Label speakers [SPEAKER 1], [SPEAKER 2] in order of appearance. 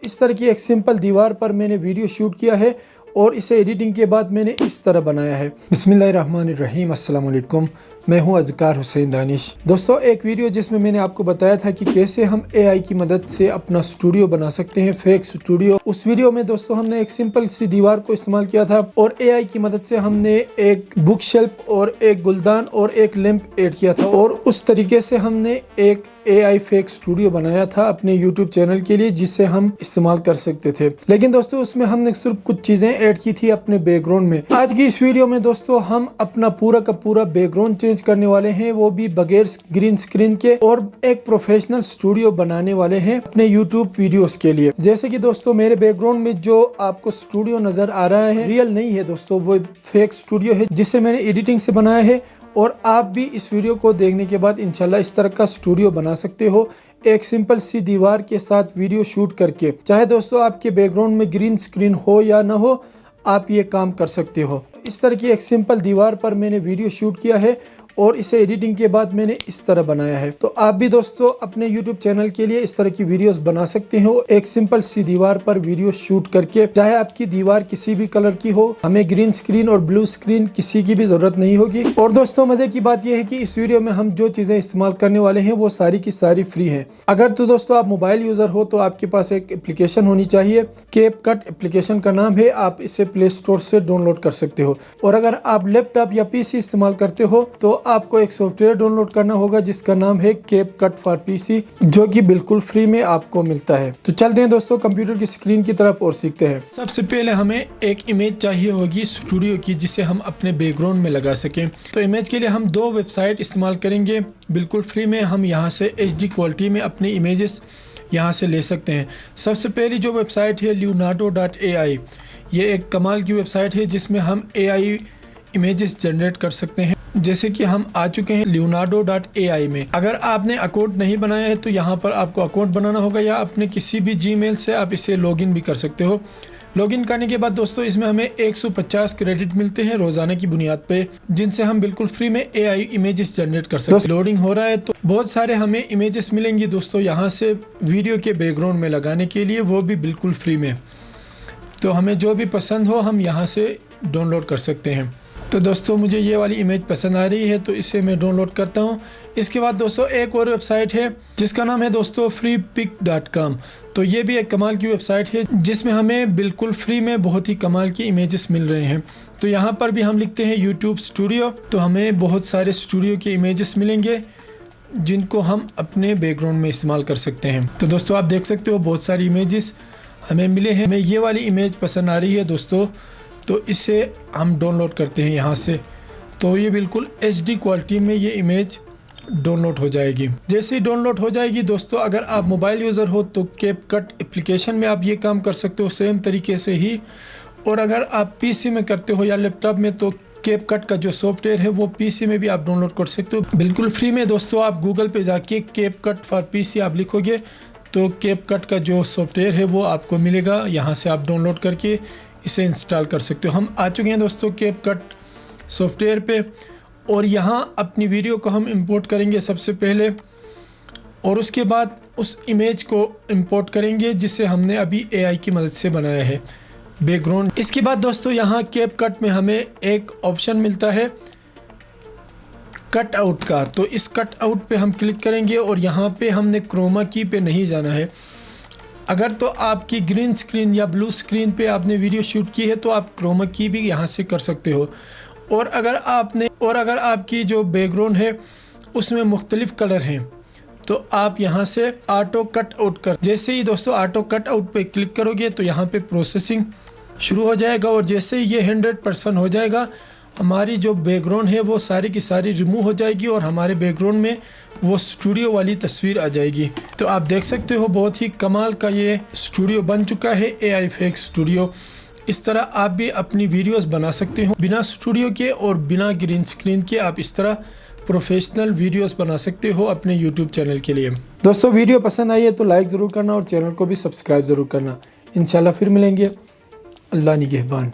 [SPEAKER 1] इस तरह की एक सिंपल दीवार पर मैंने वीडियो शूट किया है और इसे एडिटिंग के बाद मैंने इस तरह बनाया है। बिस्मिल्लाहिर्रहमानिर्रहीम, अस्सलाम वालेकुम। मैं हूं अज़कार हुसैन दानिश। दोस्तों, एक वीडियो जिसमें मैंने आपको बताया था कि कैसे हम AI की मदद से अपना स्टूडियो बना सकते हैं, फेक स्टूडियो। उस वीडियो में दोस्तों हमने एक सिंपल सी दीवार को इस्तेमाल किया था और AI की मदद से हमने एक बुक शेल्फ और एक गुलदान और एक लैंप ऐड किया था और उस तरीके से हमने एक AI फेक स्टूडियो बनाया था अपने YouTube चैनल के लिए, जिसे हम इस्तेमाल कर सकते थे। लेकिन दोस्तों, उसमें हमने सिर्फ कुछ चीजें ऐड की थी अपने बैकग्राउंड में। आज की इस वीडियो में दोस्तों हम अपना पूरा का पूरा बैकग्राउंड चेंज करने वाले हैं, वो भी बगैर ग्रीन स्क्रीन के, और एक प्रोफेशनल स्टूडियो बनाने वाले हैं अपने YouTube वीडियोस के लिए। जैसे कि दोस्तों मेरे बैकग्राउंड में जो आपको स्टूडियो नजर आ रहा है, रियल नहीं है दोस्तों, वो फेक स्टूडियो है जिसे मैंने एडिटिंग से बनाया है। और आप भी इस वीडियो को देखने के बाद इंशाल्लाह इस तरह का स्टूडियो बना सकते हो, एक सिंपल सी दीवार के साथ वीडियो शूट करके। चाहे दोस्तों आपके बैकग्राउंड में ग्रीन स्क्रीन हो या ना हो, आप ये काम कर सकते हो। इस तरह की एक सिंपल दीवार पर मैंने वीडियो शूट किया है और इसे एडिटिंग के बाद मैंने इस तरह बनाया है। तो आप भी दोस्तों अपने YouTube चैनल के लिए इस तरह की वीडियोस बना सकते हो, एक सिंपल सी दीवार पर वीडियो शूट करके। चाहे आपकी दीवार किसी भी कलर की हो, हमें ग्रीन स्क्रीन और ब्लू स्क्रीन किसी की भी जरूरत नहीं होगी। और दोस्तों मजे की बात यह है कि इस वीडियो में हम जो चीजें इस्तेमाल करने वाले हैं वो सारी की सारी फ्री है। अगर तो दोस्तों आप मोबाइल यूजर हो तो आपके पास एक एप्लीकेशन होनी चाहिए, कैपकट एप्लीकेशन का नाम है। आप इसे प्ले स्टोर से डाउनलोड कर सकते हो। और अगर आप लैपटॉप या PC इस्तेमाल करते हो तो आपको एक सॉफ्टवेयर डाउनलोड करना होगा जिसका नाम है कैपकट फॉर PC, जो कि बिल्कुल फ्री में आपको मिलता है। तो चलते हैं दोस्तों कंप्यूटर की स्क्रीन की तरफ और सीखते हैं। सबसे पहले हमें एक इमेज चाहिए होगी स्टूडियो की, जिसे हम अपने बैकग्राउंड में लगा सकें। तो इमेज के लिए हम 2 वेबसाइट इस्तेमाल करेंगे बिल्कुल फ्री में। हम यहाँ से HD क्वालिटी में अपनी इमेजेस यहाँ से ले सकते हैं। सबसे पहली जो वेबसाइट है leonardo.ai, ये एक कमाल की वेबसाइट है जिसमें हम AI इमेजेस जनरेट कर सकते हैं। जैसे कि हम आ चुके हैं leonardo.ai में। अगर आपने अकाउंट नहीं बनाया है तो यहाँ पर आपको अकाउंट बनाना होगा, या अपने किसी भी Gmail से आप इसे लॉगिन भी कर सकते हो। लॉगिन करने के बाद दोस्तों इसमें हमें 150 क्रेडिट मिलते हैं रोजाना की बुनियाद पे, जिनसे हम बिल्कुल फ्री में AI इमेजेस जनरेट कर सकते हैं। लोडिंग हो रहा है तो बहुत सारे हमें इमेजेस मिलेंगी दोस्तों यहाँ से वीडियो के बैकग्राउंड में लगाने के लिए, वो भी बिल्कुल फ्री में। तो हमें जो भी पसंद हो हम यहाँ से डाउनलोड कर सकते हैं। तो दोस्तों मुझे ये वाली इमेज पसंद आ रही है तो इसे मैं डाउनलोड करता हूँ। इसके बाद दोस्तों एक और वेबसाइट है जिसका नाम है दोस्तों freepik.com। तो ये भी एक कमाल की वेबसाइट है जिसमें हमें बिल्कुल फ्री में बहुत ही कमाल की इमेजेस मिल रहे हैं। तो यहाँ पर भी हम लिखते हैं YouTube स्टूडियो, तो हमें बहुत सारे स्टूडियो के इमेजेस मिलेंगे जिनको हम अपने बैकग्राउंड में इस्तेमाल कर सकते हैं। तो दोस्तों आप देख सकते हो बहुत सारी इमेजेस हमें मिले हैं। हमें ये वाली इमेज पसंद आ रही है दोस्तों, तो इसे हम डाउनलोड करते हैं यहाँ से। तो ये बिल्कुल HD क्वालिटी में ये इमेज डाउनलोड हो जाएगी। जैसे ही डाउनलोड हो जाएगी दोस्तों, अगर आप मोबाइल यूज़र हो तो कैपकट एप्लीकेशन में आप ये काम कर सकते हो सेम तरीके से ही। और अगर आप PC में करते हो या लैपटॉप में तो कैपकट का जो सॉफ्टवेयर है वो PC में भी आप डाउनलोड कर सकते हो बिल्कुल फ्री में। दोस्तों आप गूगल पे जाके कैपकट फॉर PC आप लिखोगे तो कैपकट का जो सॉफ्टवेयर है वो आपको मिलेगा। यहाँ से आप डाउनलोड करके इसे इंस्टॉल कर सकते हो। हम आ चुके हैं दोस्तों कैपकट सॉफ्टवेयर पे, और यहाँ अपनी वीडियो को हम इंपोर्ट करेंगे सबसे पहले, और उसके बाद उस इमेज को इंपोर्ट करेंगे जिसे हमने अभी AI की मदद से बनाया है बैकग्राउंड। इसके बाद दोस्तों यहाँ कैपकट में हमें एक ऑप्शन मिलता है कट आउट का, तो इस कट आउट पे हम क्लिक करेंगे और यहाँ पे हमने क्रोमा की पे नहीं जाना है। अगर तो आपकी ग्रीन स्क्रीन या ब्लू स्क्रीन पे आपने वीडियो शूट की है तो आप क्रोमा की भी यहाँ से कर सकते हो। और अगर आपकी जो बैकग्राउंड है उसमें मुख्तलिफ कलर हैं तो आप यहाँ से ऑटो कट आउट कर, जैसे ही दोस्तों ऑटो कट आउट पे क्लिक करोगे तो यहाँ पे प्रोसेसिंग शुरू हो जाएगा। और जैसे ही ये 100% हो जाएगा, हमारी जो बैकग्राउंड है वो सारी की सारी रिमूव हो जाएगी और हमारे बैकग्राउंड में वो स्टूडियो वाली तस्वीर आ जाएगी। तो आप देख सकते हो बहुत ही कमाल का ये स्टूडियो बन चुका है, AI फेक स्टूडियो। इस तरह आप भी अपनी वीडियोस बना सकते हो बिना स्टूडियो के और बिना ग्रीन स्क्रीन के। आप इस तरह प्रोफेशनल वीडियोस बना सकते हो अपने YouTube चैनल के लिए। दोस्तों वीडियो पसंद आई है तो लाइक ज़रूर करना और चैनल को भी सब्सक्राइब ज़रूर करना। इंशाल्लाह फिर मिलेंगे। अल्लाह निगहबान।